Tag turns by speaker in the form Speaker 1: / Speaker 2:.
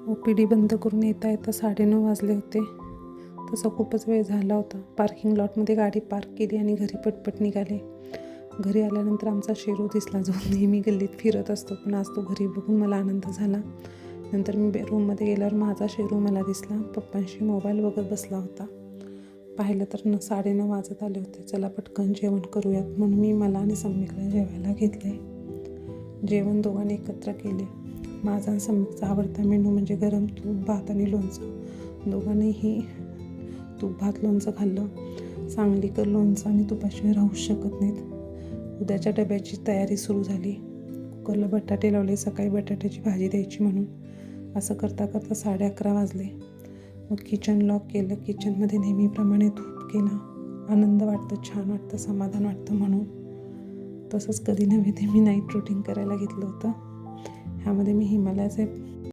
Speaker 1: OPD बंद करून येता येता 9:30 वाजले होते. तसा खूपच वेळ झाला होता. पार्किंग लॉटमध्ये गाडी पार्क केली आणि घरी पटपट निघाले. घरी आल्यानंतर आमचा शेरू दिसला, जो नेहमी गल्लीत फिरत असतो, पण आज तो घरी बघून मला आनंद झाला. नंतर मी रूममध्ये गेल्यावर माझा शेरू मला दिसला. पप्पांशी मोबाईल बघत बसला होता. पाहिलं तर 9:30 वाजत आले होते. चला पटकन जेवण करूयात म्हणून मी मला आणि सम्यकला जेवायला घेतले. जेवण दोघांनी एकत्र केले. माझा आणि सम्यकचा आवडता मेनू म्हणजे गरम तूप, भात आणि लोणचं. दोघांनीही तूप, भात, लोणचं खाल्लं. सांगलीकर लोणचं आणि तुपाशिवाय राहूच शकत नाहीत. उद्याच्या डब्याची तयारी सुरू झाली. कुकरला बटाटे लावले, सकाळी बटाट्याची भाजी द्यायची म्हणून. असं करता करता 11:30 वाजले. मग किचन लॉक केलं. किचनमध्ये नेहमीप्रमाणे धूप केला. आनंद वाटतं, छान वाटतं, समाधान वाटतं म्हणून. तसंच कधी नव्हे ते मी नाईट रूटीन करायला घेतलं होतं. ह्यामध्ये मी हिमालयाचे